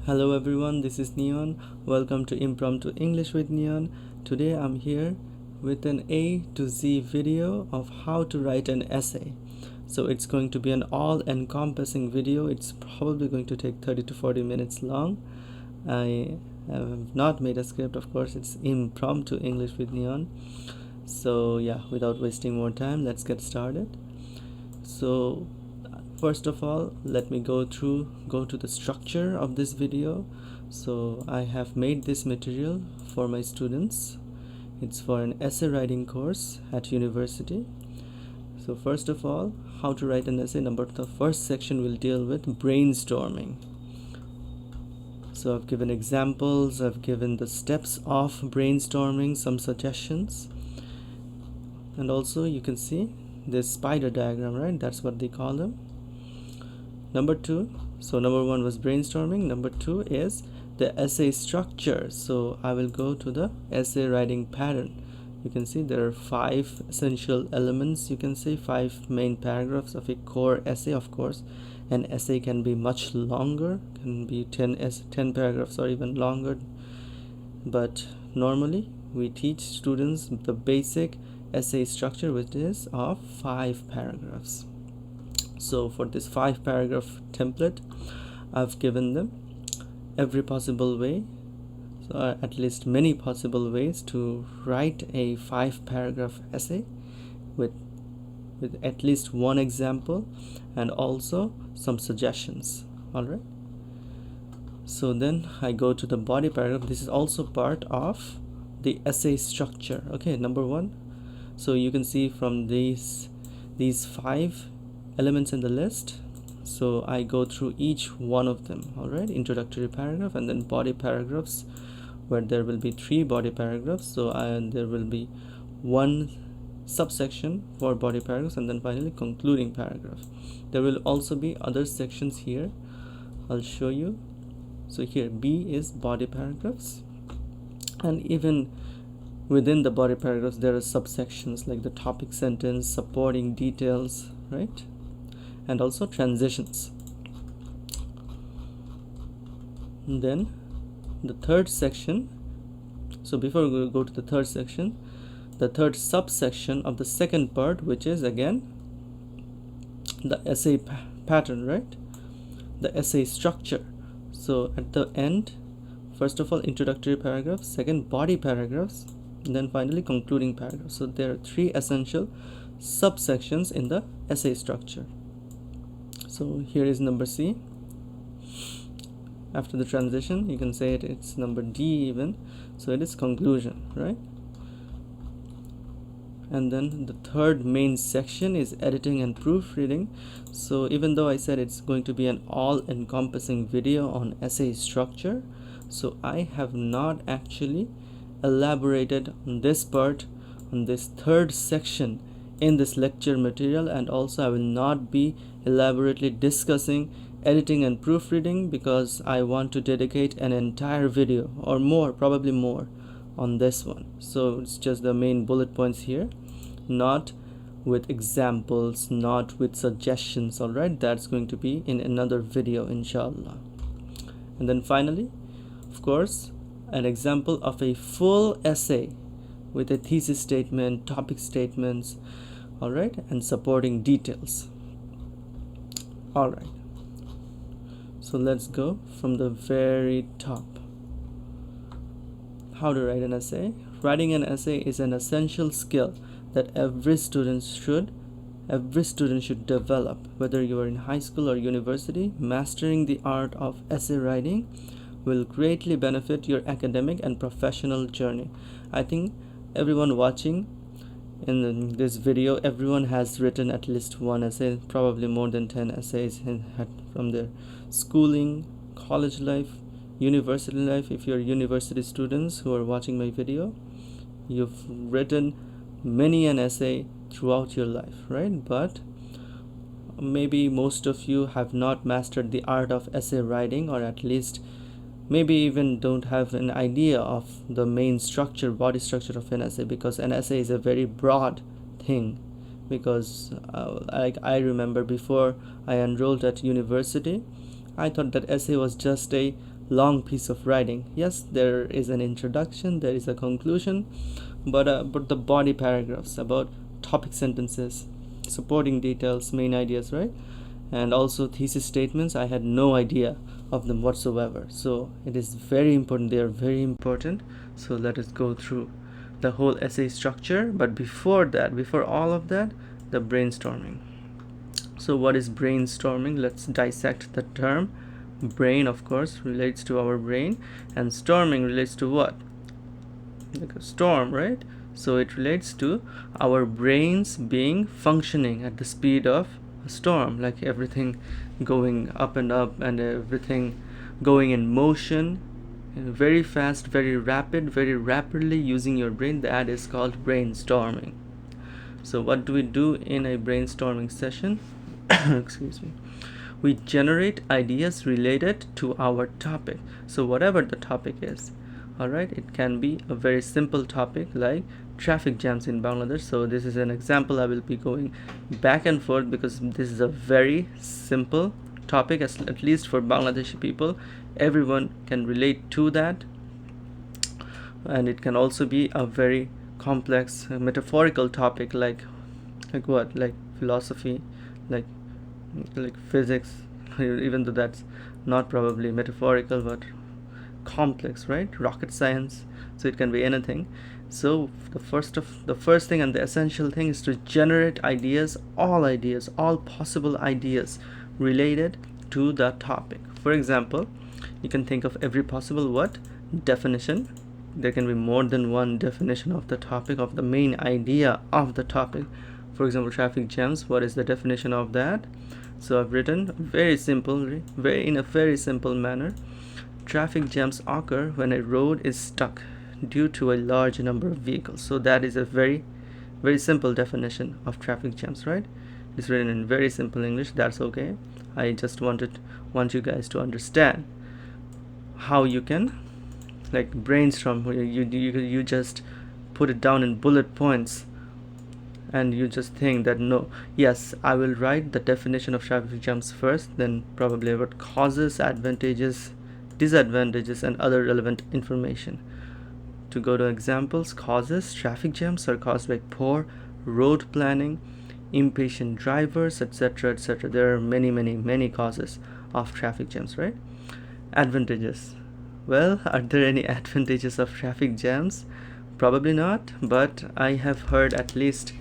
Hello everyone, this is Neon. Welcome to Impromptu English with Neon. Today I'm here with an A to Z video of how to write an essay. So it's going to be an all-encompassing video. It's probably going to take 30 to 40 minutes long. I have not made a script, of course. It's Impromptu English with Neon. So yeah, without wasting more time, let's get started. So first of all, let me go to the structure of this video. So I have made this material for my students. It's for an essay writing course at university. So first of all, how to write an essay. The first section will deal with brainstorming. So I've given examples, I've given the steps of brainstorming, some suggestions, and also you can see this spider diagram, right? That's what they call them. Number one was brainstorming. Number two is the essay structure. So I will go to the essay writing pattern. You can see there are 5 essential elements. You can say 5 main paragraphs of a core essay. Of course, an essay can be much longer, can be 10 paragraphs or even longer. But normally we teach students the basic essay structure, which is of 5 paragraphs. So for this 5 paragraph template, I've given them every possible way, so at least many possible ways to write a 5 paragraph essay with at least one example and also some suggestions. All right. So then I go to the body paragraph. This is also part of the essay structure. Okay, number 1. So you can see from these 5 elements in the list, so I go through each one of them. All right, introductory paragraph, and then body paragraphs, where there will be 3 body paragraphs. So there will be 1 subsection for body paragraphs, and then finally concluding paragraph. There will also be other sections here. I'll show you. So here B is body paragraphs, and even within the body paragraphs there are subsections like the topic sentence, supporting details, right, and also transitions. And then the third section, so before we go to the third section, the third subsection of the second part, which is again the essay pattern, right, the essay structure. So at the end, first of all introductory paragraph, second body paragraphs, and then finally concluding paragraph. So there are 3 essential subsections in the essay structure. So here is number C. After the transition, you can say it's number D even. So it is conclusion, right? And then the third main section is editing and proofreading. So even though I said it's going to be an all-encompassing video on essay structure, so I have not actually elaborated on this part, on this third section in this lecture material, and also I will not be elaborately discussing editing and proofreading because I want to dedicate an entire video or more, probably more, on this one. So it's just the main bullet points here, not with examples, not with suggestions. All right, that's going to be in another video, inshallah. And then finally, of course, an example of a full essay with a thesis statement, topic statements, all right, and supporting details. All right, so let's go from the very top. How to write an essay. Writing an essay is an essential skill that every student should develop. Whether you are in high school or university, mastering the art of essay writing will greatly benefit your academic and professional journey. I think everyone watching in this video, everyone has written at least one essay, probably more than 10 essays from their schooling, college life, university life. If you're university students who are watching my video, you've written many an essay throughout your life, right? But maybe most of you have not mastered the art of essay writing, or at least maybe even don't have an idea of the main structure, body structure of an essay, because an essay is a very broad thing. Because I remember before I enrolled at university, I thought that essay was just a long piece of writing. Yes, there is an introduction, there is a conclusion, but the body paragraphs about topic sentences, supporting details, main ideas, right? And also thesis statements, I had no idea of them whatsoever. So it is very important, they are very important. So let us go through the whole essay structure. But before all of that, the brainstorming. So what is brainstorming? Let's dissect the term. Brain, of course, relates to our brain, and storming relates to what? Like a storm, right? So it relates to our brains being functioning at the speed of a storm, like everything going up and everything going in motion, very fast, very rapidly using your brain. That is called brainstorming. So what do we do in a brainstorming session? Excuse me. We generate ideas related to our topic. So whatever the topic is, all right, it can be a very simple topic like traffic jams in Bangladesh. So this is an example. I will be going back and forth because this is a very simple topic, at least for Bangladeshi people. Everyone can relate to that, and it can also be a very complex metaphorical topic like what, like philosophy, like physics, even though that's not probably metaphorical but complex, right? Rocket science. So it can be anything. So the first thing and the essential thing is to generate ideas, all possible ideas related to the topic. For example, you can think of every possible what? Definition. There can be more than one definition of the topic, of the main idea of the topic. For example, traffic jams, what is the definition of that? So I've written very simple, in a very simple manner. Traffic jams occur when a road is stuck due to a large number of vehicles. So that is a very simple definition of traffic jams, right? It's written in very simple English. That's okay. I just want you guys to understand how you can like brainstorm. You just put it down in bullet points, and you just think that no, yes, I will write the definition of traffic jams first, then probably what causes, advantages, disadvantages, and other relevant information. To go to examples, causes: traffic jams are caused by poor road planning, impatient drivers, etc. etc. There are many causes of traffic jams, right? Advantages: well, are there any advantages of traffic jams? Probably not, but I have heard at least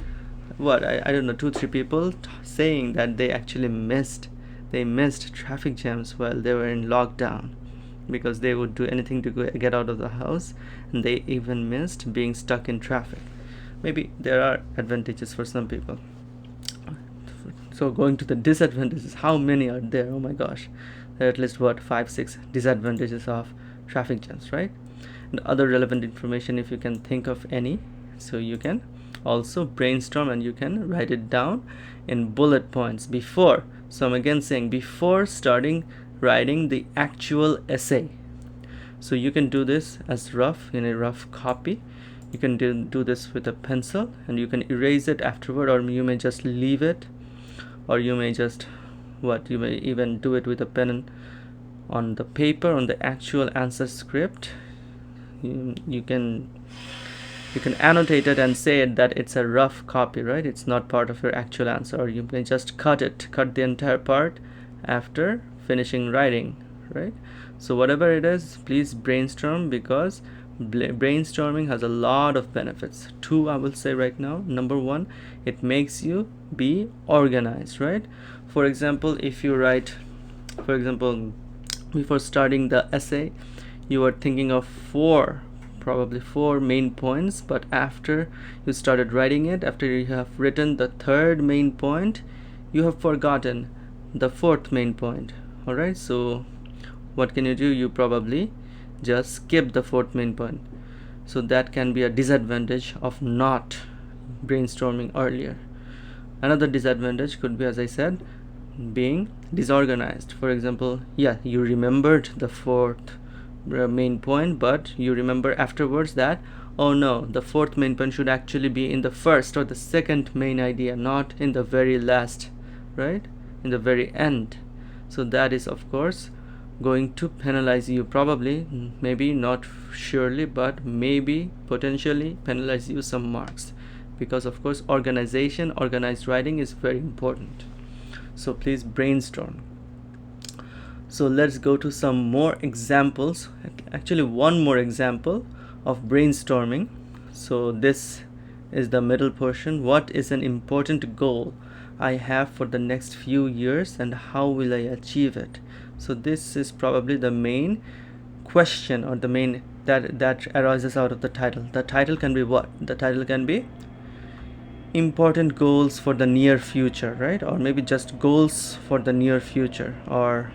I don't know, 2-3 people saying that they actually missed traffic jams while they were in lockdown, because they would do anything to get out of the house, and they even missed being stuck in traffic. Maybe there are advantages for some people. So going to the disadvantages, how many are there? Oh my gosh, there are at least 5-6 disadvantages of traffic jams, right? And other relevant information, if you can think of any, so you can also brainstorm and you can write it down in bullet points before. So I'm again saying, before starting writing the actual essay. So you can do this as in a rough copy. You can do this with a pencil, and you can erase it afterward, or you may just leave it, or you may just you may even do it with a pen on the paper, on the actual answer script. You can annotate it and say that it's a rough copy, right? It's not part of your actual answer. Or you may just cut the entire part after finishing writing, right? So whatever it is, please brainstorm, because brainstorming has a lot of benefits. 2 I will say right now. Number 1, it makes you be organized, right? For example, if you write, before starting the essay, you are thinking of probably 4 main points, but after you started writing it, after you have written the 3rd main point, you have forgotten the 4th main point. All right, so what can you do? You probably just skip the 4th main point. So that can be a disadvantage of not brainstorming earlier. Another disadvantage could be, as I said, being disorganized. For example, you remembered the 4th main point, but you remember afterwards that, oh no, the 4th main point should actually be in the 1st or the 2nd main idea, not in the very last, right? In the very end. So that is, of course, going to penalize you, probably, maybe not surely, but maybe potentially penalize you some marks, because of course organized writing is very important. So please brainstorm. So let's go to some more examples, actually one more example of brainstorming. So this is the middle portion. What is an important goal I have for the next few years, and how will I achieve it? So this is probably the main question, or the main that arises out of the title. The title can be what? The title can be important goals for the near future, right? Or maybe just goals for the near future, or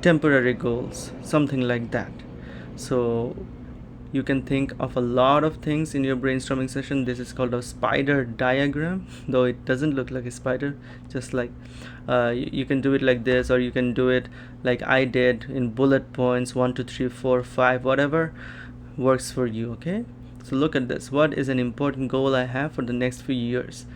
temporary goals, something like that. So you can think of a lot of things in your brainstorming session. This is called a spider diagram, though it doesn't look like a spider, just like you can do it like this, or you can do it like I did in bullet points, 1 2 3 4 5, whatever works for you. Okay, so look at this. What is an important goal I have for the next few years?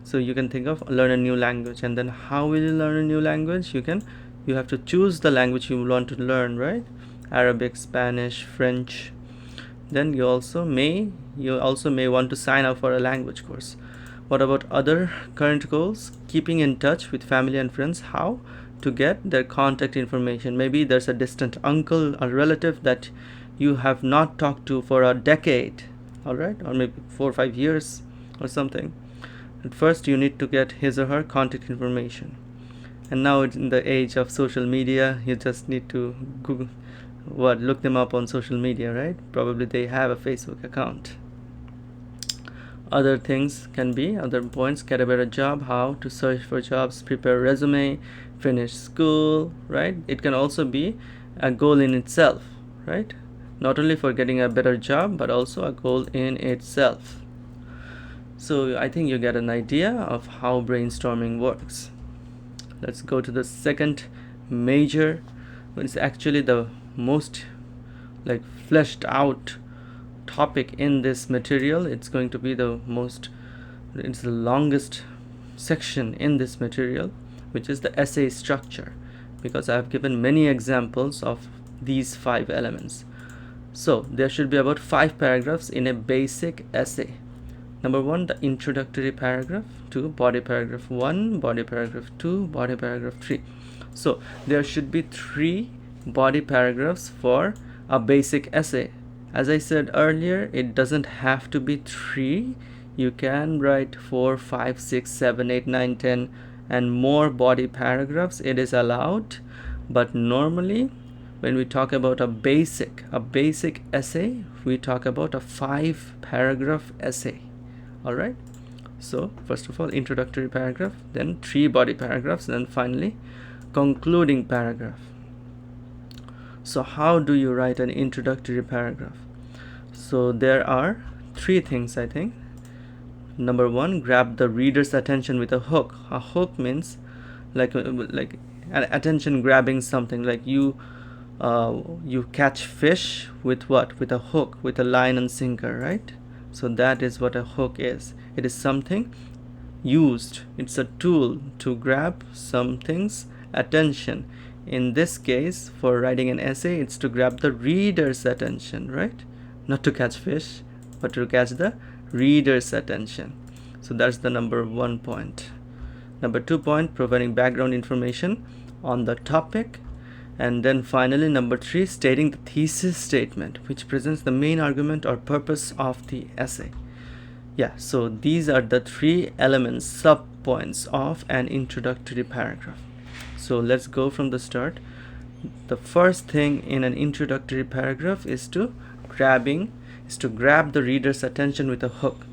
So you can think of learn a new language, and then how will you learn a new language? You have to choose the language you want to learn, right? Arabic, Spanish, French. Then you also may want to sign up for a language course. What about other current goals? Keeping in touch with family and friends. How? To get their contact information. Maybe there's a distant uncle or relative that you have not talked to for a decade, all right, or maybe 4 or 5 years or something. At first you need to get his or her contact information. And now in the age of social media, you just need to look them up on social media, right? Probably they have a Facebook account. Other things can be, other points: get a better job, how to search for jobs, prepare a resume, finish school, right? It can also be a goal in itself, right? Not only for getting a better job, but also a goal in itself. So I think you get an idea of how brainstorming works. Let's go to the second major. It's actually the most fleshed out topic in this material. It's going to be it's the longest section in this material, which is the essay structure, because I have given many examples of these 5 elements. So there should be about 5 paragraphs in a basic essay. Number 1, the introductory paragraph. 2, body paragraph 1, body paragraph 2, body paragraph 3. So there should be 3 body paragraphs for a basic essay. As I said earlier, it doesn't have to be 3. You can write 4, 5, 6, 7, 8, 9, 10 and more body paragraphs. It is allowed, but normally when we talk about a basic essay, we talk about a 5 paragraph essay. All right, so first of all, introductory paragraph, then 3 body paragraphs, then finally concluding paragraph. So how do you write an introductory paragraph? So there are 3 things, I think. Number 1, grab the reader's attention with a hook. A hook means like an attention grabbing something, like you catch fish with what? With a hook, with a line and sinker, right? So that is what a hook is. It is something used. It's a tool to grab something's attention. In this case, for writing an essay, it's to grab the reader's attention, right? Not to catch fish, but to catch the reader's attention. So that's the number 1 point. Number 2 point, providing background information on the topic. And then finally, number 3, stating the thesis statement, which presents the main argument or purpose of the essay. Yeah, so these are the 3 elements, sub-points of an introductory paragraph. So let's go from the start. The first thing in an introductory paragraph is to grab the reader's attention with a hook.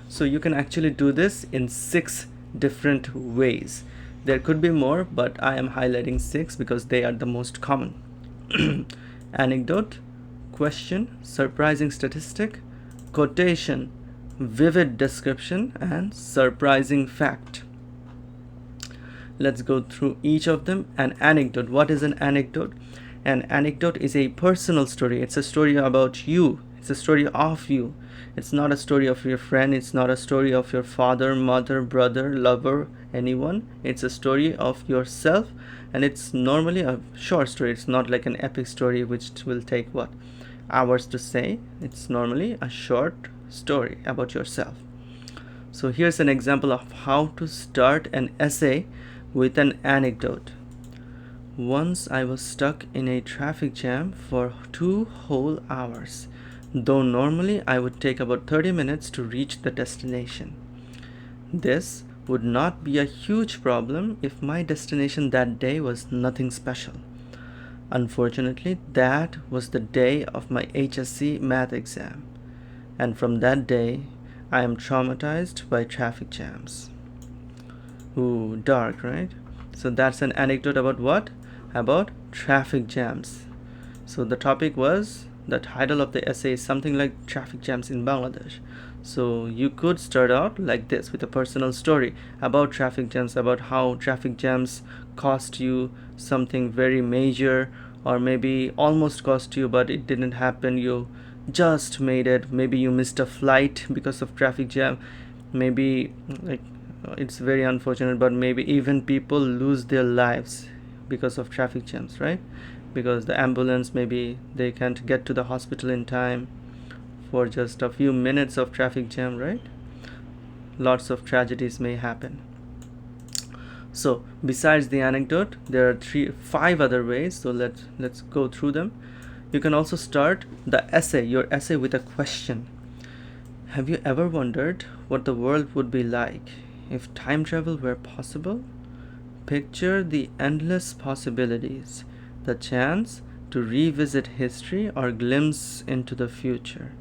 So you can actually do this in 6 different ways. There could be more, but I am highlighting 6 because they are the most common. Anecdote, question, surprising statistic, quotation, vivid description, and surprising fact. Let's go through each of them. An anecdote. What is an anecdote? An anecdote is a personal story. It's a story about you. It's a story of you. It's not a story of your friend. It's not a story of your father, mother, brother, lover, anyone. It's a story of yourself, and it's normally a short story. It's not like an epic story which will take what, hours to say. It's normally a short story about yourself. So here's an example of how to start an essay with an anecdote. Once I was stuck in a traffic jam for 2 whole hours, though normally I would take about 30 minutes to reach the destination. This would not be a huge problem if my destination that day was nothing special. Unfortunately, that was the day of my HSC math exam, and from that day, I am traumatized by traffic jams. Ooh, dark, right? So that's an anecdote about what? About traffic jams. So the title of the essay is something like traffic jams in Bangladesh. So you could start out like this with a personal story about traffic jams, about how traffic jams cost you something very major, or maybe almost cost you but it didn't happen, you just made it. Maybe you missed a flight because of traffic jam. Maybe like it's very unfortunate, but maybe even people lose their lives because of traffic jams, right? Because the ambulance, maybe they can't get to the hospital in time for just a few minutes of traffic jam, right? Lots of tragedies may happen. So besides the anecdote, there are 5 other ways. So let's go through them. You can also start your essay with a question. Have you ever wondered what the world would be like if time travel were possible? Picture the endless possibilities, the chance to revisit history or glimpse into the future.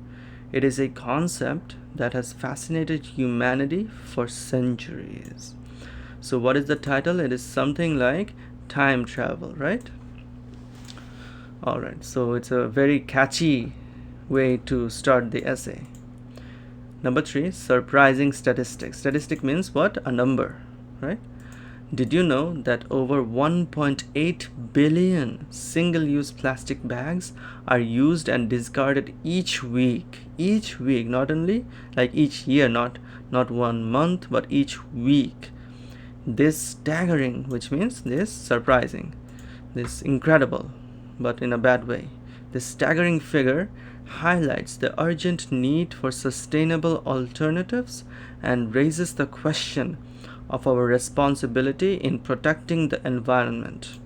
It is a concept that has fascinated humanity for centuries. So what is the title? It is something like time travel, right? Alright, so it's a very catchy way to start the essay. Number 3, surprising statistics. Statistic means what? A number, right? Did you know that over 1.8 billion single-use plastic bags are used and discarded each week? Each week, not only like each year, not 1 month, but each week. This staggering, which means this surprising, this incredible, but in a bad way. This staggering figure highlights the urgent need for sustainable alternatives and raises the question of our responsibility in protecting the environment.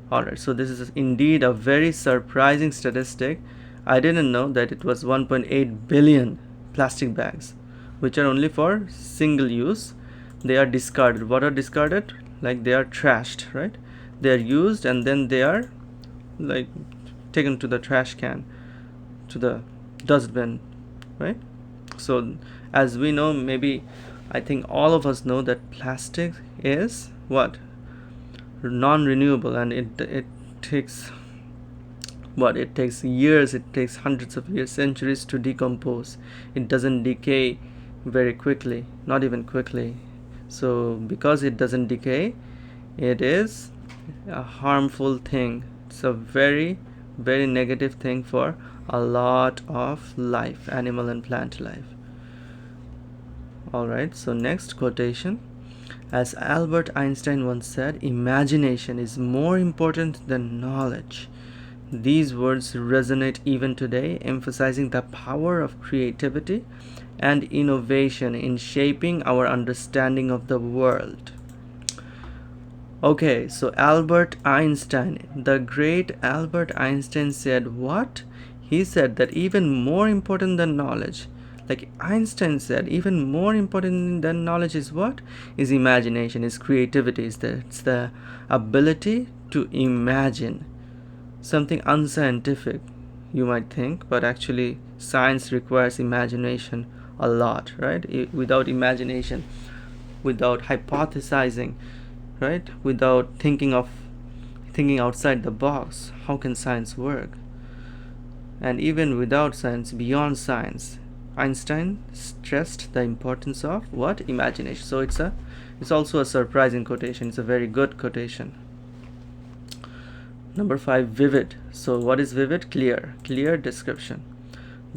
Alright, so this is indeed a very surprising statistic. I didn't know that it was 1.8 billion plastic bags, which are only for single use. They are discarded. What are discarded? Like they are trashed, right? They are used and then they are like taken to the trash can, to the dustbin, right? So as we know, maybe I think all of us know that plastic is what? Non-renewable, and it takes what? It takes years, it takes hundreds of years, centuries to decompose. It doesn't decay very quickly, not even quickly. So because it doesn't decay, it is a harmful thing. It's a very, very negative thing for a lot of life, animal and plant life. Alright, so next quotation. As Albert Einstein once said, imagination is more important than knowledge. These words resonate even today, emphasizing the power of creativity and innovation in shaping our understanding of the world. Okay, so Albert Einstein, the great Albert Einstein said what? He said that even more important than knowledge, like Einstein said, even more important than knowledge is what? Is imagination, is creativity, it's the ability to imagine something unscientific, you might think, but actually science requires imagination a lot, right? Without imagination, without hypothesizing, right? Without thinking outside the box, how can science work? And even without science, beyond science, Einstein stressed the importance of what? Imagination. So it's also a surprising quotation. It's a very good quotation. Number 5, vivid. So what is vivid? Clear description.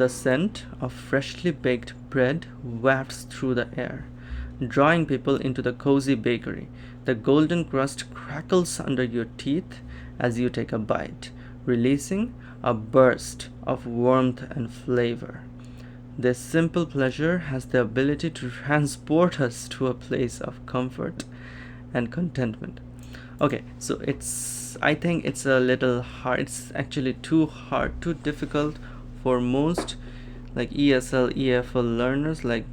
The scent of freshly baked bread wafts through the air, drawing people into the cozy bakery. The golden crust crackles under your teeth as you take a bite, releasing a burst of warmth and flavor. This simple pleasure has the ability to transport us to a place of comfort and contentment. Okay, so I think it's a little hard. It's actually too hard, too difficult for most like ESL, EFL learners. Like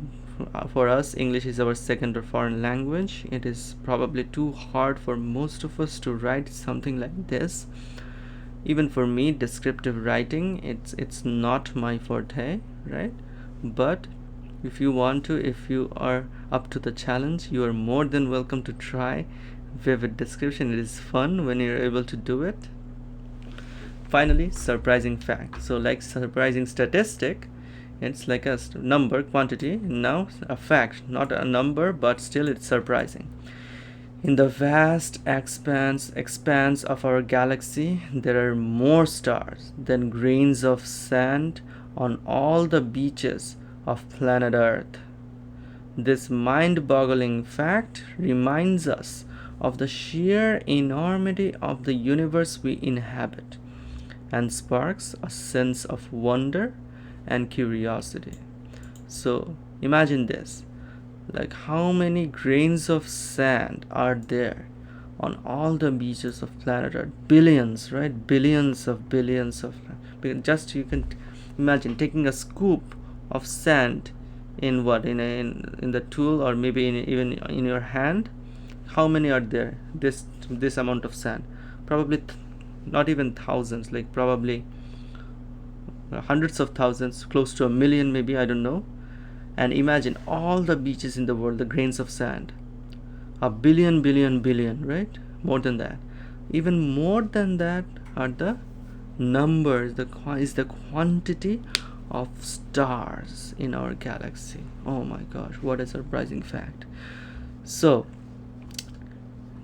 for us, English is our second or foreign language. It is probably too hard for most of us to write something like this. Even for me, descriptive writing, it's not my forte, right? But if you want to, if you are up to the challenge, you are more than welcome to try vivid description. It is fun when you're able to do it. Finally, surprising fact. So like surprising statistic, it's like a number, quantity. Now a fact, not a number, but still it's surprising. In the vast expanse of our galaxy, there are more stars than grains of sand on all the beaches of planet Earth. This mind-boggling fact reminds us of the sheer enormity of the universe we inhabit and sparks a sense of wonder and curiosity. So imagine this, like how many grains of sand are there on all the beaches of planet Earth? Billions, right? Billions of just you can imagine taking a scoop of sand in the tool, or maybe even in your hand. How many are there? This amount of sand, probably not even thousands, like probably hundreds of thousands, close to a million maybe, I don't know. And imagine all the beaches in the world, the grains of sand, a billion, right? More than that, even more than that are the numbers, is the quantity of stars in our galaxy. Oh my gosh, what a surprising fact. So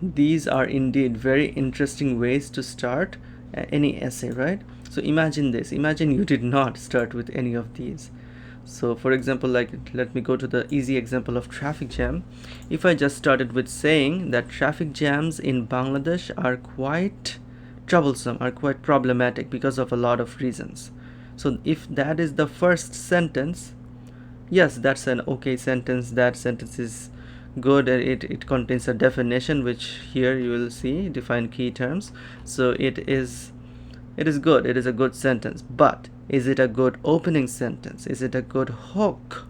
these are indeed very interesting ways to start any essay, right? So imagine this, imagine you did not start with any of these. So for example, like let me go to the easy example of traffic jam. If I just started with saying that traffic jams in Bangladesh are quite troublesome, are quite problematic because of a lot of reasons. So if that is the first sentence, yes, that's an okay sentence. That sentence is good, and it contains a definition, which here you will see define key terms. So it is good, it is a good sentence. But is it a good opening sentence? Is it a good hook?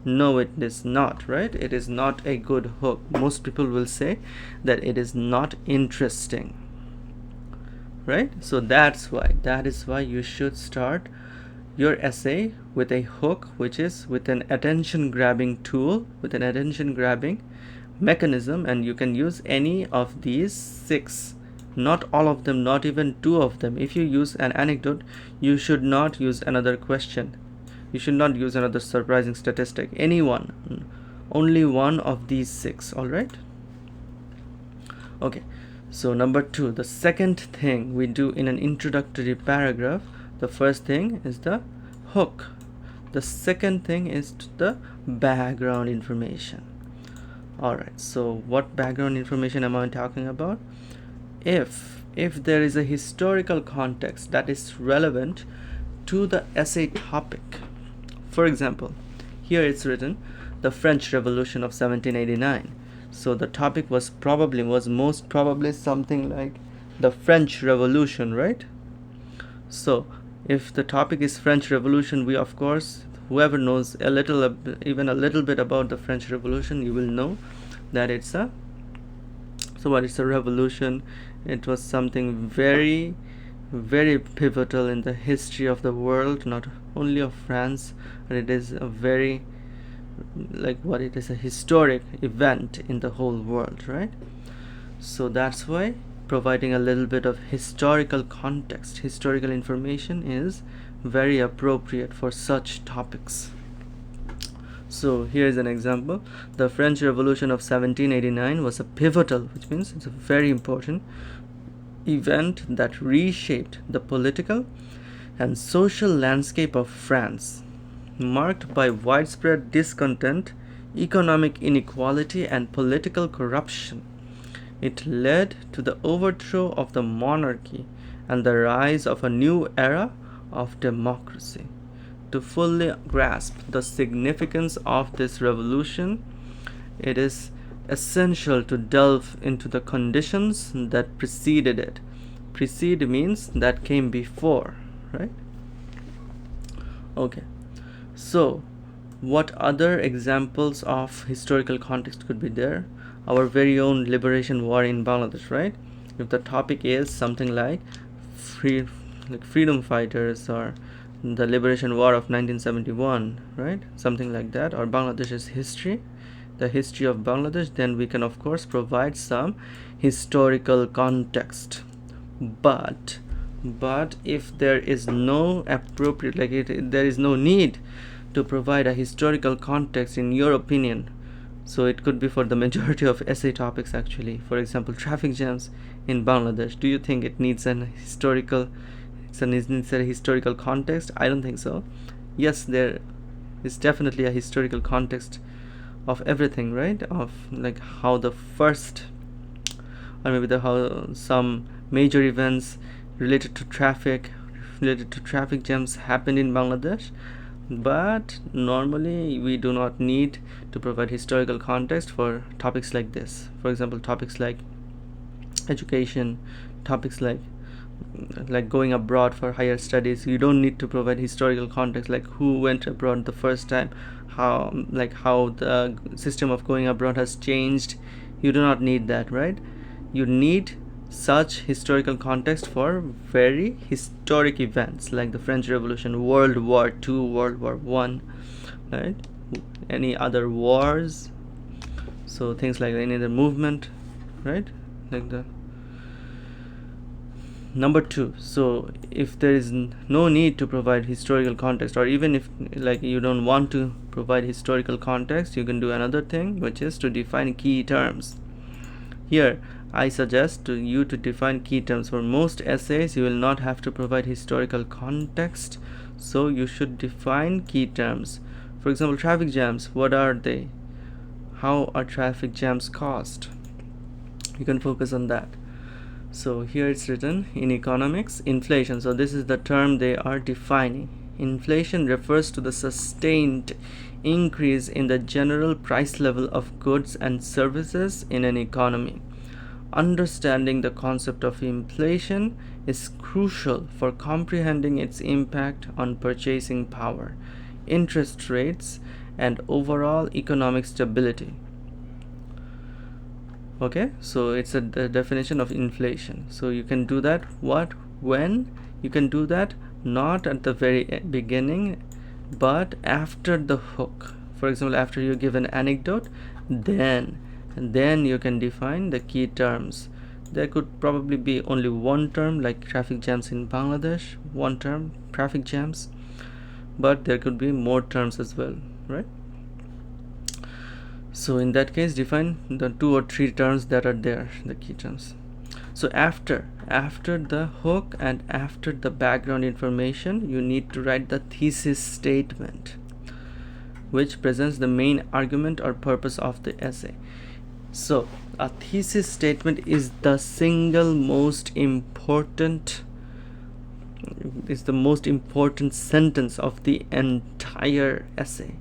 No, it is not, right? It is not a good hook. Most people will say that it is not interesting, right? So that is why you should start your essay with a hook, which is with an attention grabbing tool, with an attention grabbing mechanism. And you can use any of these 6, not all of them, not even 2 of them. If you use an anecdote, you should not use another question, you should not use another surprising statistic, any one, only one of these 6. All right, okay. So number 2, the second thing we do in an introductory paragraph, the first thing is the hook, the second thing is the background information. All right, so what background information am I talking about? If there is a historical context that is relevant to the essay topic. For example, here it's written the French Revolution of 1789. So the topic was most probably something like the French Revolution, right? So if the topic is French Revolution, we, of course, whoever knows even a little bit about the French Revolution, you will know that it's a revolution. It was something very, very pivotal in the history of the world, not only of France, but it is a very, it is a historic event in the whole world, right? So that's why providing a little bit of historical context, historical information is very appropriate for such topics. So here's an example. The French Revolution of 1789 was a pivotal, which means it's a very important event that reshaped the political, and social landscape of France, marked by widespread discontent, economic inequality, and political corruption. It led to the overthrow of the monarchy and the rise of a new era of democracy. To fully grasp the significance of this revolution, it is essential to delve into the conditions that preceded it. Precede means that came before, right? Okay, so what other examples of historical context could be there? Our very own liberation war in Bangladesh, right? If the topic is something like freedom fighters or the liberation war of 1971, right? Something like that, or Bangladesh's history, the history of Bangladesh, then we can of course provide some historical context. But if there is no appropriate, there is no need to provide a historical context in your opinion, so it could be for the majority of essay topics actually. For example, traffic jams in Bangladesh, do you think it needs a historical context? I don't think so. Yes, there is definitely a historical context of everything, right? Of like how the first, or maybe how some major events related to traffic jams happened in Bangladesh. But normally we do not need to provide historical context for topics like this. For example, topics like education, topics like going abroad for higher studies, you don't need to provide historical context, like who went abroad the first time, how the system of going abroad has changed. You do not need that, right? You need such historical context for very historic events like the French Revolution, World War II, World War I, right? Any other wars, so things like any other movement, right? Like the number two. So if there is no need to provide historical context, or even if you don't want to provide historical context, you can do another thing, which is to define key terms. Here I suggest you to define key terms. For most essays you will not have to provide historical context, so you should define key terms. For example, traffic jams, what are they? How are traffic jams caused? You can focus on that. So here it's written in economics, inflation. So this is the term they are defining. Inflation refers to the sustained increase in the general price level of goods and services in an economy. Understanding the concept of inflation is crucial for comprehending its impact on purchasing power, interest rates, and overall economic stability. Okay, so it's the definition of inflation. So you can do that when you can do that not at the very beginning, but after the hook. For example, after you give an anecdote, then you can define the key terms. There could probably be only one term, like traffic jams in Bangladesh, one term, traffic jams, but there could be more terms as well, right? So in that case, define the 2 or 3 terms that are there, the key terms. So after the hook and after the background information, you need to write the thesis statement, which presents the main argument or purpose of the essay. So a thesis statement is the most important sentence of the entire essay.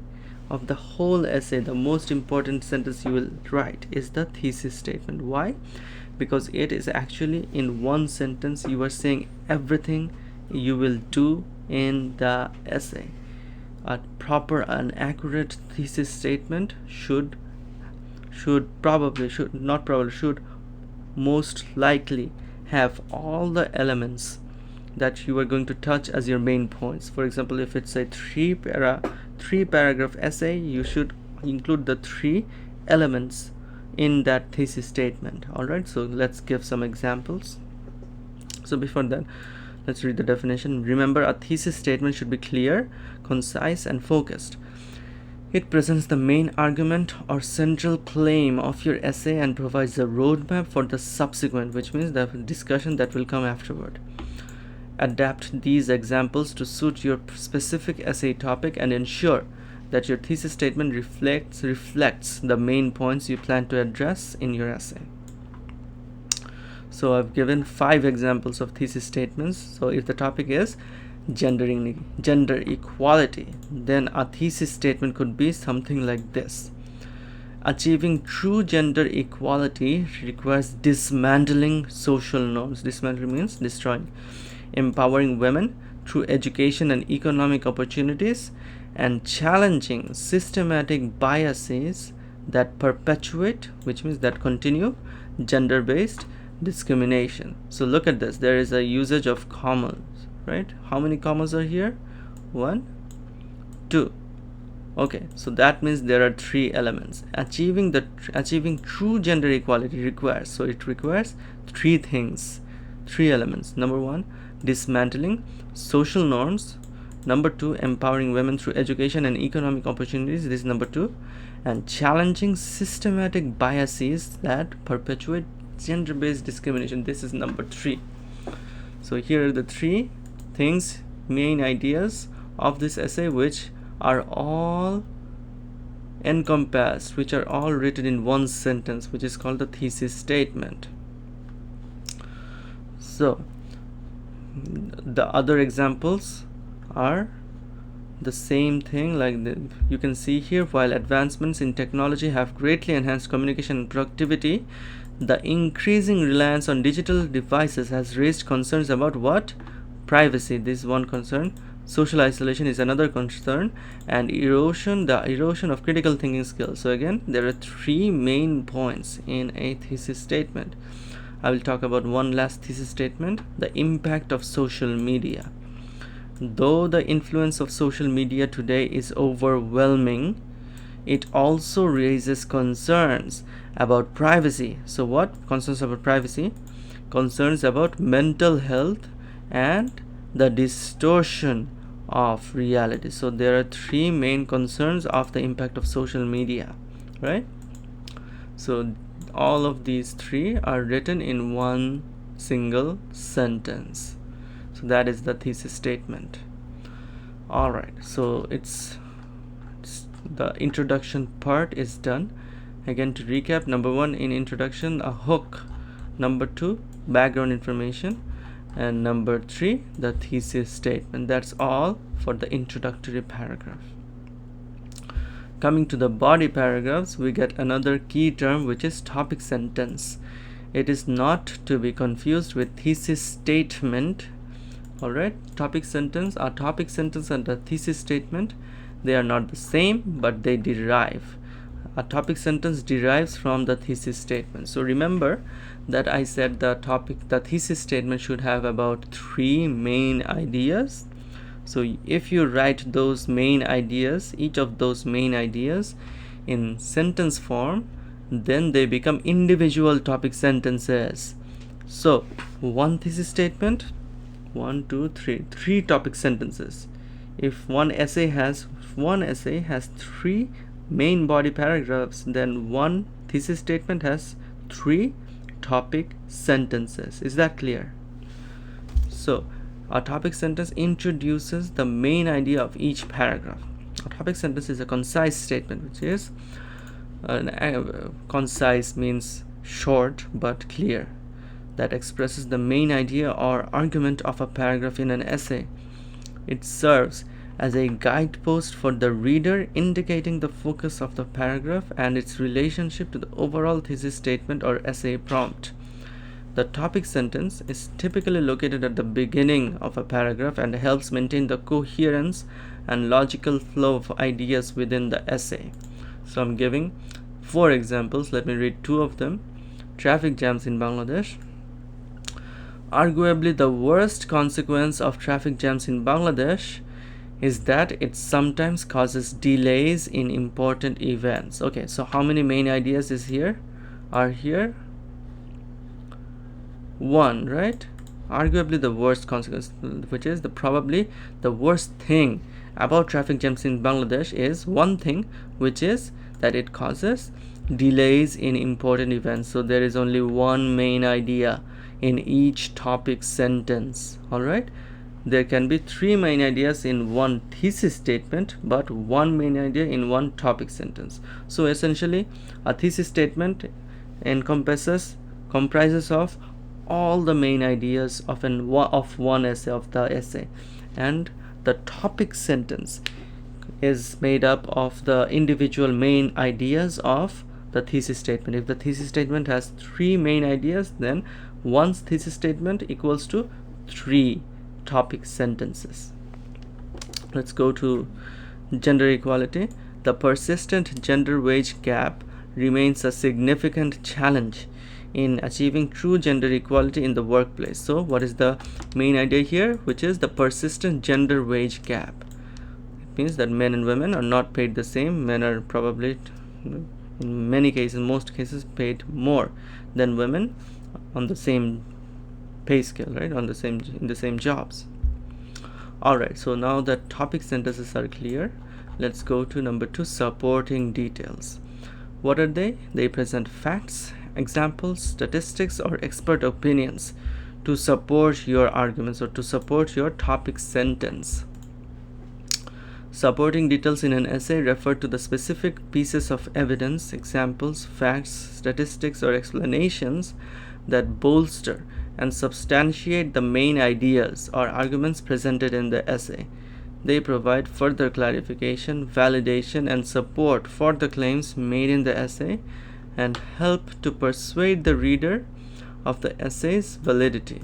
Of the whole essay, the most important sentence you will write is the thesis statement. Why? Because it is actually in one sentence you are saying everything you will do in the essay. A proper and accurate thesis statement should most likely have all the elements that you are going to touch as your main points. For example, if it's a three paragraph essay, you should include the 3 elements in that thesis statement. Alright, so let's give some examples. So before that, let's read the definition. Remember, a thesis statement should be clear, concise, and focused. It presents the main argument or central claim of your essay and provides a roadmap for the subsequent, which means the discussion that will come afterward. adapt these examples to suit your specific essay topic and ensure that your thesis statement reflects the main points you plan to address in your essay. So I've given 5 examples of thesis statements. So if the topic is gender equality, then a thesis statement could be something like this. Achieving true gender equality requires dismantling social norms. Dismantle means destroying. Empowering women through education and economic opportunities, and challenging systematic biases that perpetuate, which means that continue, gender-based discrimination. So look at this. There is a usage of commas, right? How many commas are here? 1, 2. Okay, so that means there are 3 elements. Achieving true gender equality requires, so it requires 3 things, 3 elements. Number 1, dismantling social norms. Number 2, empowering women through education and economic opportunities. This is number 2. And challenging systematic biases that perpetuate gender-based discrimination. This is number 3. So here are the 3 things, main ideas of this essay, which are all encompassed, which are all written in one sentence, which is called the thesis statement. So the other examples are the same thing, like you can see here. While advancements in technology have greatly enhanced communication and productivity, the increasing reliance on digital devices has raised concerns about what? Privacy. This is one concern. Social isolation is another concern, and the erosion of critical thinking skills. So again, there are 3 main points in a thesis statement. I will talk about one last thesis statement: the impact of social media. Though the influence of social media today is overwhelming, it also raises concerns about privacy. So what concerns about privacy? Concerns about mental health and the distortion of reality. So there are 3 main concerns of the impact of social media, right? So all of these 3 are written in one single sentence. So that is the thesis statement. All right, so it's the introduction part is done. Again, to recap: number 1, in introduction, a hook. Number 2, background information. And number 3, the thesis statement. That's all for the introductory paragraph. Coming to the body paragraphs, we get another key term, which is topic sentence. It is not to be confused with thesis statement. Alright, topic sentence, a topic sentence and a thesis statement, they are not the same, but they derive. A topic sentence derives from the thesis statement. So remember that I said the thesis statement should have about 3 main ideas. So if you write those main ideas, each of those main ideas in sentence form, then they become individual topic sentences. So one thesis statement, 1, 2, 3 topic sentences. If one essay has 3 main body paragraphs, then one thesis statement has 3 topic sentences. Is that clear? So a topic sentence introduces the main idea of each paragraph. A topic sentence is a concise statement, which is concise means short but clear, that expresses the main idea or argument of a paragraph in an essay. It serves as a guidepost for the reader, indicating the focus of the paragraph and its relationship to the overall thesis statement or essay prompt. The topic sentence is typically located at the beginning of a paragraph and helps maintain the coherence and logical flow of ideas within the essay. So I'm giving 4 examples. Let me read 2 of them. Traffic jams in Bangladesh. Arguably, the worst consequence of traffic jams in Bangladesh is that it sometimes causes delays in important events. Okay, so how many main ideas are here? 1, right? Arguably the worst consequence, which is probably the worst thing about traffic jams in Bangladesh is one thing, which is that it causes delays in important events. So there is only one main idea in each topic sentence. All right, there can be 3 main ideas in one thesis statement, but 1 main idea in one topic sentence. So essentially, a thesis statement comprises of all the main ideas of one essay, of the essay, and the topic sentence is made up of the individual main ideas of the thesis statement. If the thesis statement has 3 main ideas, then one thesis statement equals to 3 topic sentences. Let's go to gender equality. The persistent gender wage gap remains a significant challenge in achieving true gender equality in the workplace. So what is the main idea here, which is the persistent gender wage gap? It means that men and women are not paid the same. Men are probably, in many cases, most cases, paid more than women on the same pay scale, right, in the same jobs. All right, so now that topic sentences are clear, let's go to number 2, supporting details. What are they? They present facts, examples, statistics, or expert opinions to support your arguments or to support your topic sentence. Supporting details in an essay refer to the specific pieces of evidence, examples, facts, statistics, or explanations that bolster and substantiate the main ideas or arguments presented in the essay. They provide further clarification, validation, and support for the claims made in the essay and help to persuade the reader of the essay's validity.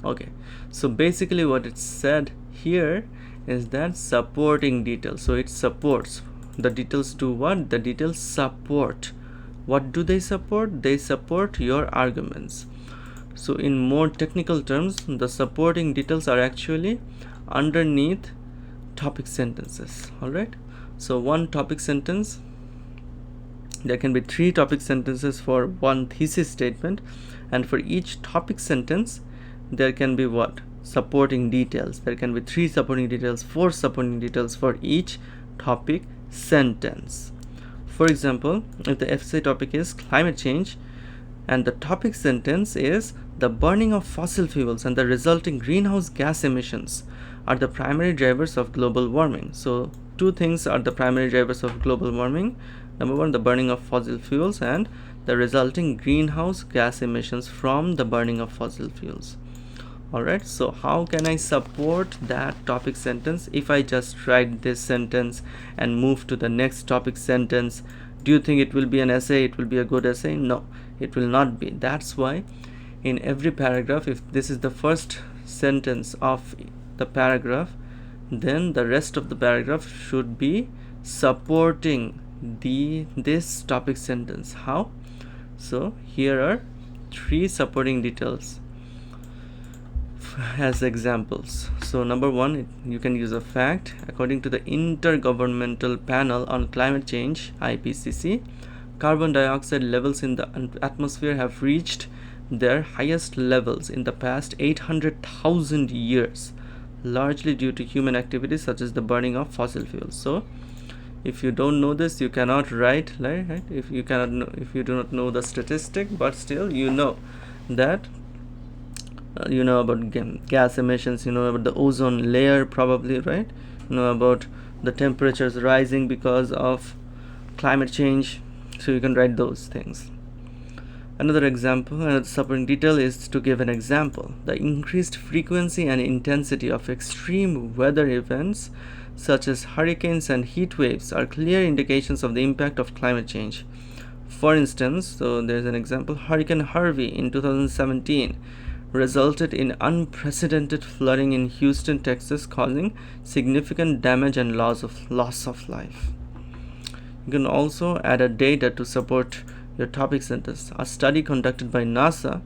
Okay, so basically what it said here is that supporting details. So it supports. The details do what? The details support. What do they support? They support your arguments. So in more technical terms, the supporting details are actually underneath topic sentences. All right, so one topic sentence, there can be 3 topic sentences for one thesis statement, and for each topic sentence there can be what? Supporting details. There can be 3 supporting details, 4 supporting details for each topic sentence. For example, if the essay topic is climate change and the topic sentence is the burning of fossil fuels and the resulting greenhouse gas emissions are the primary drivers of global warming. So 2 things are the primary drivers of global warming. Number 1, the burning of fossil fuels, and the resulting greenhouse gas emissions from the burning of fossil fuels. Alright, so how can I support that topic sentence if I just write this sentence and move to the next topic sentence? Do you think it will be an essay? It will be a good essay? No, it will not be. That's why in every paragraph, if this is the first sentence of the paragraph, then the rest of the paragraph should be supporting this topic sentence. How? So here are 3 supporting details as examples. So number 1, you can use a fact. According to the Intergovernmental Panel on Climate Change, IPCC, carbon dioxide levels in the atmosphere have reached their highest levels in the past 800,000 years, largely due to human activities such as the burning of fossil fuels. So if you don't know this, you cannot write, right? If you do not know the statistic, but still you know that you know about gas emissions, you know about the ozone layer probably, right? You know about the temperatures rising because of climate change, so you can write those things. Another example, another supporting detail is to give an example. The increased frequency and intensity of extreme weather events such as hurricanes and heat waves are clear indications of the impact of climate change. For instance, so there's an example, Hurricane Harvey in 2017 resulted in unprecedented flooding in Houston, Texas, causing significant damage and loss of life. You can also add a data to support your topic sentence. A study conducted by NASA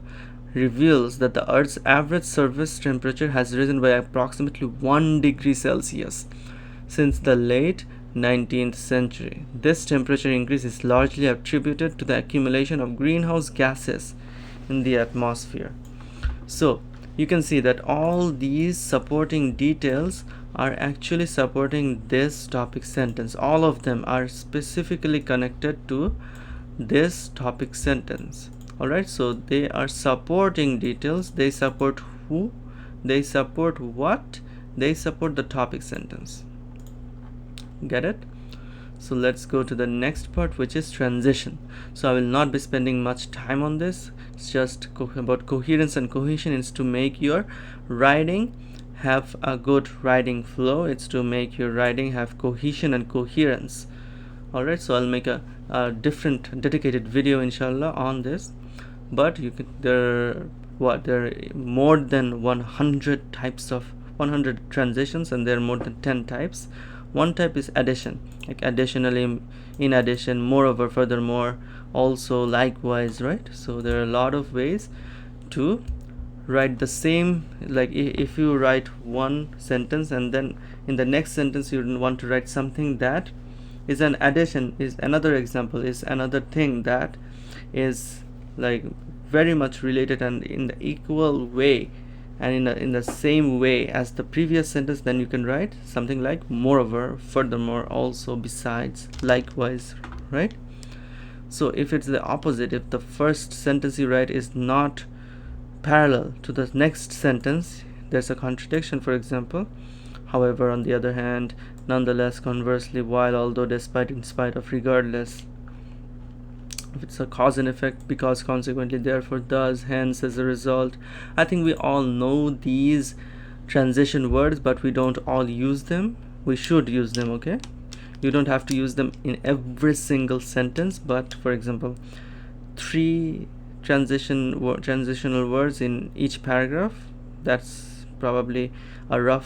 reveals that the Earth's average surface temperature has risen by approximately 1 degree Celsius since the late 19th century. This temperature increase is largely attributed to the accumulation of greenhouse gases in the atmosphere. So you can see that all these supporting details are actually supporting this topic sentence. All of them are specifically connected to this topic sentence. Alright, so they are supporting details. They support who? They support what? They support the topic sentence. Get it? So let's go to the next part, which is transition. So I will not be spending much time on this. It's just about coherence and cohesion. It's to make your writing have a good writing flow. It's to make your writing have cohesion and coherence. Alright, so I'll make a different dedicated video inshallah on this. But you can, there are more than 100 types of 100 transitions, and there are more than 10 types. One type is addition, like additionally, in addition, moreover, furthermore, also, likewise, right? So there are a lot of ways to write the same. Like if you write one sentence and then in the next sentence you want to write something that is an addition, is another example, is another thing that is like very much related and in the equal way and in the same way as the previous sentence, then you can write something like moreover, furthermore, also, besides, likewise, right? So if it's the opposite, if the first sentence you write is not parallel to the next sentence, there's a contradiction, for example. However, on the other hand, nonetheless, conversely, while, although, despite, in spite of, regardless. If it's a cause and effect, because, consequently, therefore, thus, hence, as a result. I think we all know these transition words, but we don't all use them. We should use them, okay? You don't have to use them in every single sentence, but for example, 3 transitional words in each paragraph. That's probably a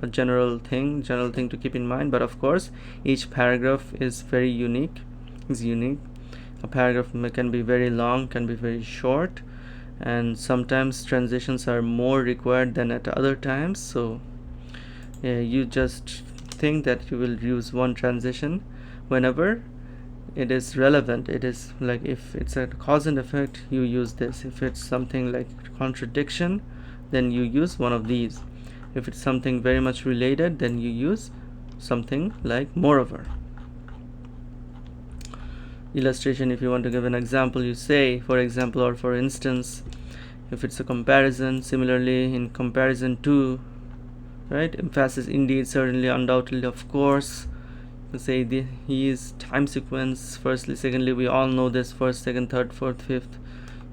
general thing to keep in mind. But of course, each paragraph is very unique. A paragraph can be very long, can be very short, and sometimes transitions are more required than at other times. So you just think that you will use one transition whenever it is relevant. It is like if it's a cause and effect, you use this. If it's something like contradiction, then you use one of these. If it's something very much related, then you use something like moreover. Illustration, if you want to give an example, you say, for example, or for instance. If it's a comparison, similarly, in comparison to, right? Emphasis, indeed, certainly, undoubtedly, of course. You say he is time sequence, firstly, secondly, we all know this, first, second, third, fourth, fifth.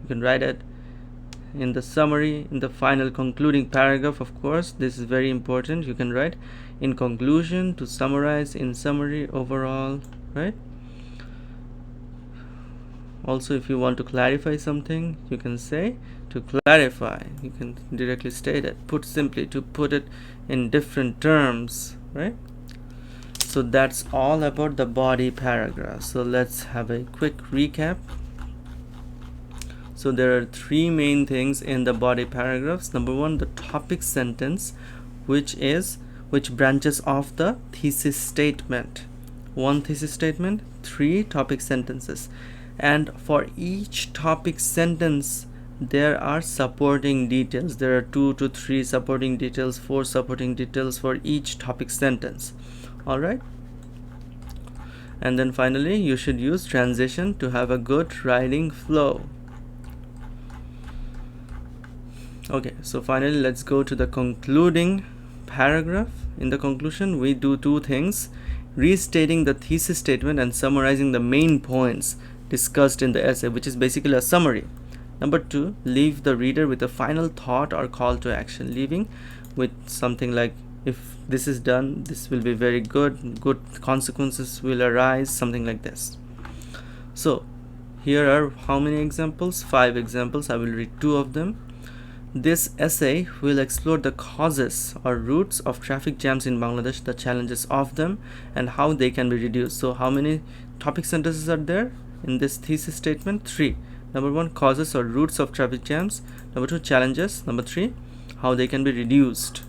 You can write it. In the summary, in the final concluding paragraph, of course, this is very important. You can write in conclusion, to summarize, in summary, overall, right? Also, if you want to clarify something, you can say to clarify. You can directly state it. Put simply, to put it in different terms, right? So that's all about the body paragraph. So let's have a quick recap. So there are 3 main things in the body paragraphs. Number 1, the topic sentence, which branches off the thesis statement. 1 thesis statement, 3 topic sentences. And for each topic sentence, there are supporting details. There are 2 to 3 supporting details, 4 supporting details for each topic sentence. All right. And then finally, you should use transition to have a good writing flow. Okay, so finally, let's go to the concluding paragraph. In the conclusion, we do 2 things: restating the thesis statement and summarizing the main points discussed in the essay, which is basically a summary. Number 2, leave the reader with a final thought or call to action, leaving with something like, if this is done, this will be very good consequences will arise, something like this. So here are how many examples? 5 examples. I will read 2 of them. This essay will explore the causes or roots of traffic jams in Bangladesh, the challenges of them, and how they can be reduced. So how many topic sentences are there in this thesis statement? 3. Number 1, causes or roots of traffic jams. Number 2, challenges. Number 3, how they can be reduced.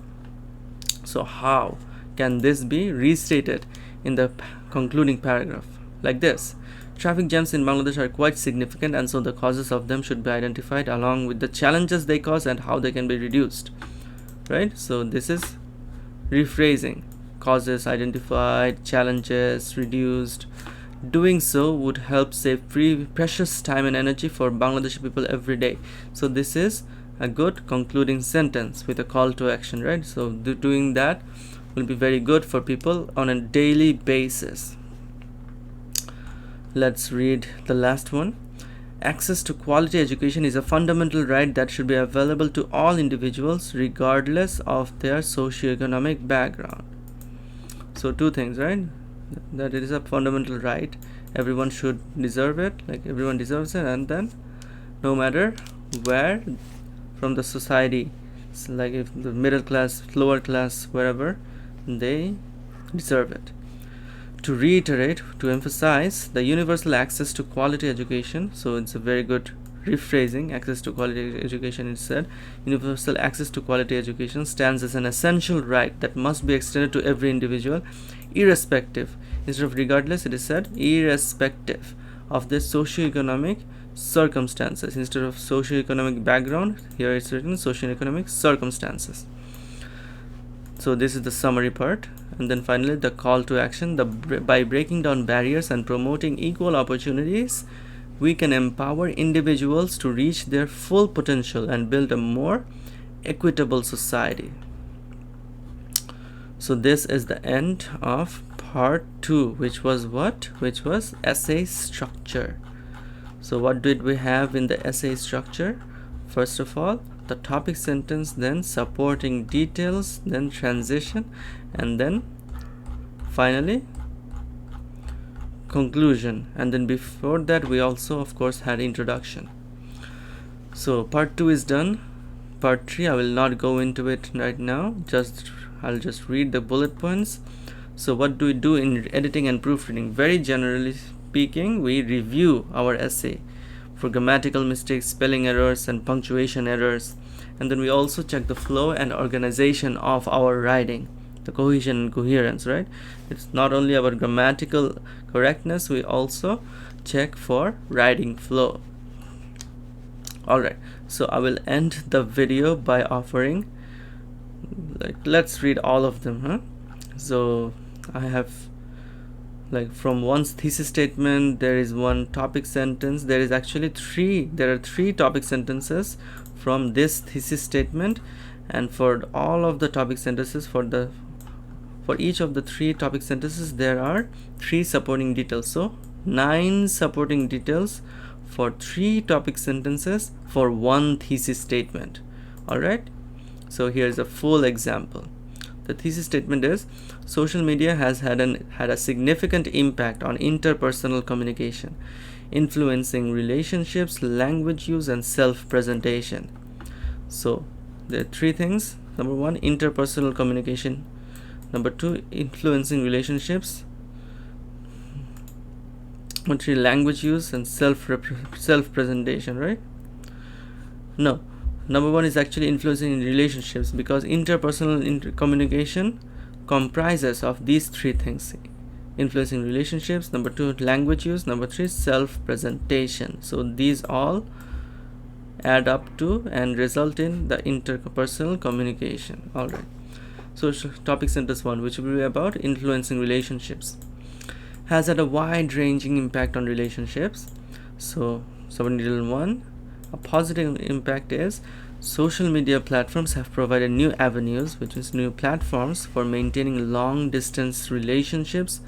So how can this be restated in the concluding paragraph? Like this: traffic jams in Bangladesh are quite significant, and so the causes of them should be identified along with the challenges they cause and how they can be reduced. Right? So this is rephrasing. Causes identified, challenges reduced. Doing so would help save precious time and energy for Bangladeshi people every day. So this is a good concluding sentence with a call to action, right? So doing that will be very good for people on a daily basis. Let's read the last one. Access to quality education is a fundamental right that should be available to all individuals regardless of their socioeconomic background. So two things, right? That it is a fundamental right, everyone should deserve it, like everyone deserves it, and then no matter where from the society, so like if the middle class, lower class, wherever, they deserve it. To reiterate, to emphasize, the universal access to quality education, so it's a very good rephrasing, access to quality education is said, universal access to quality education stands as an essential right that must be extended to every individual, irrespective, instead of regardless, it is said irrespective of their socioeconomic circumstances. Instead of socioeconomic background, here it's written socioeconomic circumstances. So this is the summary part. And then finally the call to action. By breaking down barriers and promoting equal opportunities, we can empower individuals to reach their full potential and build a more equitable society. So this is the end of part 2, which was what? Which was essay structure. So what did we have in the essay structure? First of all, the topic sentence, then supporting details, then transition, and then finally conclusion. And then before that we also of course had introduction. So part 2 is done. Part 3 I will not go into it right now, I'll just read the bullet points. So what do we do in editing and proofreading? Very generally speaking, we review our essay for grammatical mistakes, spelling errors, and punctuation errors. And then we also check the flow and organization of our writing, the cohesion and coherence, right? It's not only our grammatical correctness, we also check for writing flow. Alright, so I will end the video by offering, like, let's read all of them, huh? So I have, like, from one's thesis statement, there is one topic sentence. There are three topic sentences from this thesis statement, and for all of the topic sentences, for each of the 3 topic sentences, there are 3 supporting details. So 9 supporting details for 3 topic sentences for one thesis statement. All right, so here's a full example. The thesis statement is: social media has had a significant impact on interpersonal communication, influencing relationships, language use, and self-presentation. So there are 3 things. Number 1, interpersonal communication. Number 2, influencing relationships. Number 3, language use and self-presentation, right? No, number 1 is actually influencing relationships, because interpersonal communication comprises of these 3 things: influencing relationships, number 2, language use, number 3, self-presentation. So these all add up to and result in the interpersonal communication. All right, so topic sentence 1, which will be about influencing relationships, has had a wide-ranging impact on relationships. So subject detail 1, a positive impact is: social media platforms have provided new avenues, which is new platforms, for maintaining long-distance relationships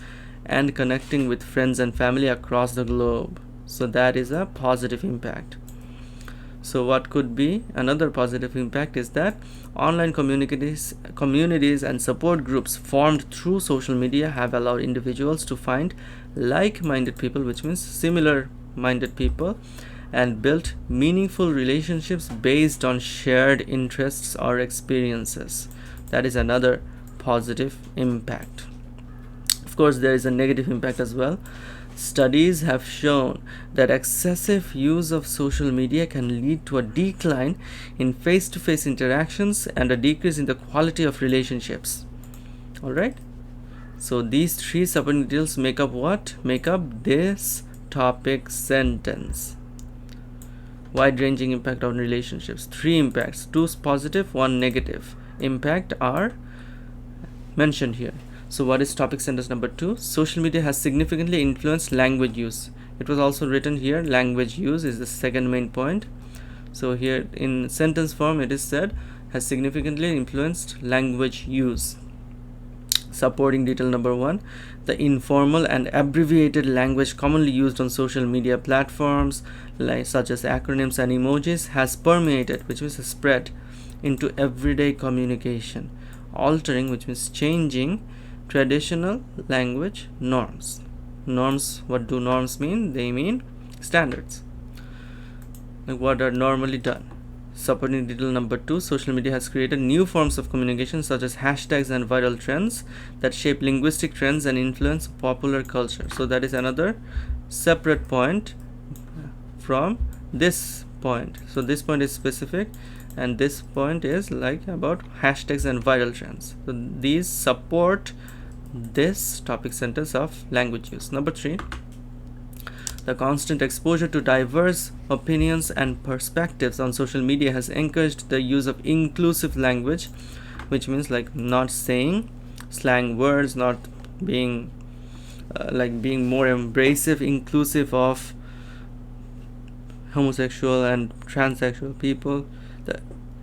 and connecting with friends and family across the globe. So that is a positive impact. So what could be another positive impact is that online communities and support groups formed through social media have allowed individuals to find like-minded people, which means similar-minded people, and built meaningful relationships based on shared interests or experiences. That is another positive impact. Of course, there is a negative impact as well. Studies have shown that excessive use of social media can lead to a decline in face-to-face interactions and a decrease in the quality of relationships. All right, so these 3 supporting details make up what? Make up this topic sentence. Wide-ranging impact on relationships. 3 impacts, 2 positive, 1 negative impact are mentioned here. So what is topic sentence number 2? Social media has significantly influenced language use. It was also written here, language use is the second main point. So here in sentence form it is said, has significantly influenced language use. Supporting detail number 1, the informal and abbreviated language commonly used on social media platforms such as acronyms and emojis has permeated, which means spread, into everyday communication, altering, which means changing, traditional language norms. Norms, what do norms mean? They mean standards, like what are normally done. Supporting detail number 2, social media has created new forms of communication such as hashtags and viral trends that shape linguistic trends and influence popular culture. So that is another separate point from this point. So this point is specific and this point is like about hashtags and viral trends. So these support this topic sentence of language use. Number 3, the constant exposure to diverse opinions and perspectives on social media has encouraged the use of inclusive language, which means like not saying slang words, not being being more embracive, inclusive of homosexual and transsexual people, the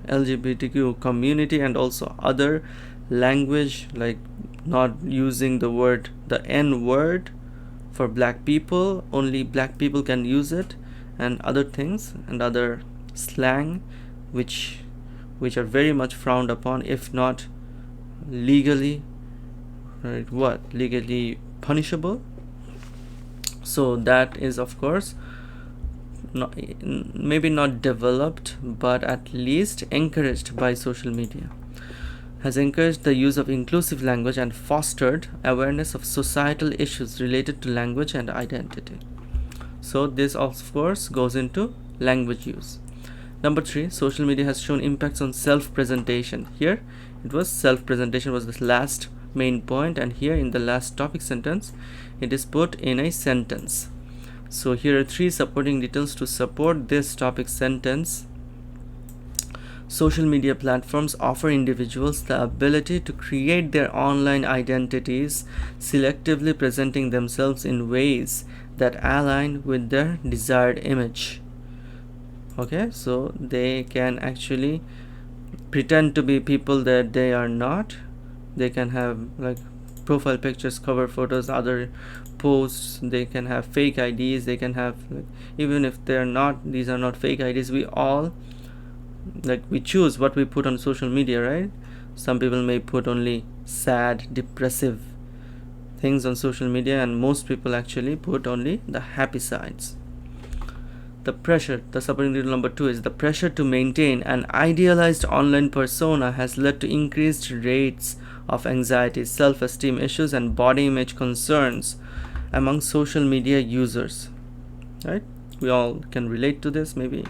LGBTQ community, and also other language, like not using the N word for black people, only black people can use it, and other things and other slang which are very much frowned upon, if not legally, right, legally punishable. So that is of course maybe not developed, but at least encouraged by social media, has encouraged the use of inclusive language and fostered awareness of societal issues related to language and identity. So this of course goes into language use. Number 3, social media has shown impacts on self-presentation. Here it was self-presentation was the last main point, and here in the last topic sentence it is put in a sentence. So here are 3 supporting details to support this topic sentence. Social media platforms offer individuals the ability to create their online identities, selectively presenting themselves in ways that align with their desired image. Okay, so they can actually pretend to be people that they are not. They can have like profile pictures, cover photos, other posts. They can have fake IDs. They can have even if they're not, these are not fake IDs. We all we choose what we put on social media, right? Some people may put only sad, depressive things on social media, and most people actually put only the happy sides. The pressure, the supporting detail number 2 is the pressure to maintain an idealized online persona has led to increased rates of anxiety, self-esteem issues, and body image concerns among social media users, right? We all can relate to this maybe.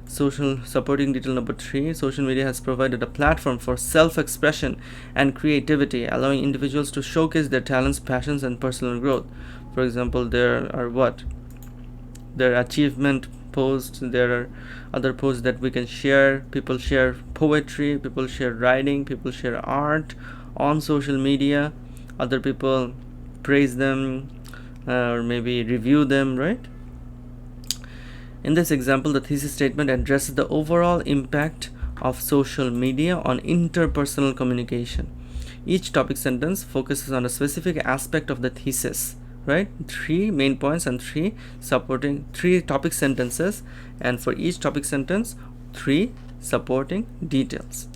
Supporting detail number 3, social media has provided a platform for self-expression and creativity, allowing individuals to showcase their talents, passions, and personal growth. For example, there are their achievement posts, there are other posts that we can share. People share poetry, people share writing, people share art on social media. Other people praise them or maybe review them, right? In this example, the thesis statement addresses the overall impact of social media on interpersonal communication. Each topic sentence focuses on a specific aspect of the thesis, right? 3 main points and 3 topic sentences, and for each topic sentence 3 supporting details,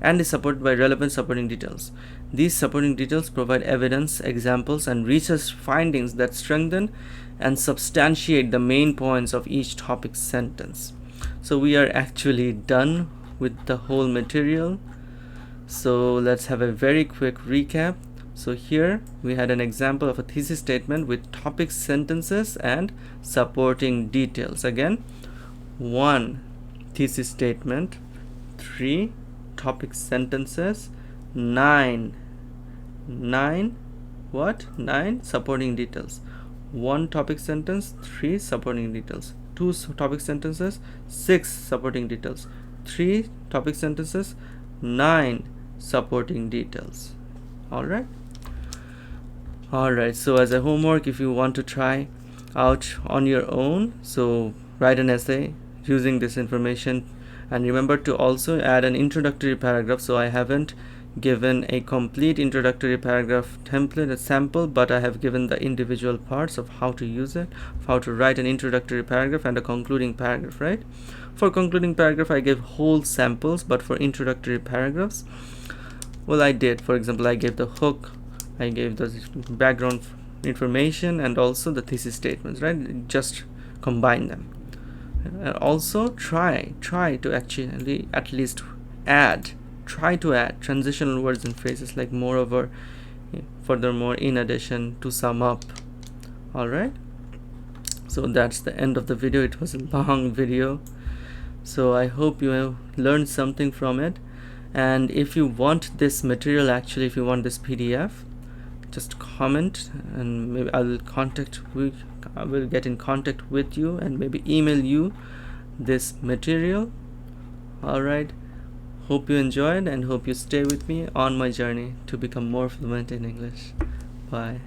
and is supported by relevant supporting details. These supporting details provide evidence, examples, and research findings that strengthen and substantiate the main points of each topic sentence. So we are actually done with the whole material. So let's have a very quick recap. So here we had an example of a thesis statement with topic sentences and supporting details. Again, 1 thesis statement, 3 topic sentences, 9 supporting details. 1 topic sentence, 3 supporting details. 2 topic sentences, 6 supporting details. 3 topic sentences, 9 supporting details. Alright, so as a homework, if you want to try out on your own, so write an essay using this information. And remember to also add an introductory paragraph. So I haven't given a complete introductory paragraph template, a sample, but I have given the individual parts of how to use it, how to write an introductory paragraph and a concluding paragraph, right? For concluding paragraph, I gave whole samples, but for introductory paragraphs, well, I did. For example, I gave the hook, I gave the background information, and also the thesis statements, right? Just combine them. And also try to actually at least try to add transitional words and phrases like moreover, furthermore, in addition, to sum up. All right, so that's the end of the video. It was a long video, so I hope you have learned something from it. And if you want this material, actually if you want this PDF, just comment and maybe I will get in contact with you and maybe email you this material. All right, hope you enjoyed and hope you stay with me on my journey to become more fluent in English. Bye.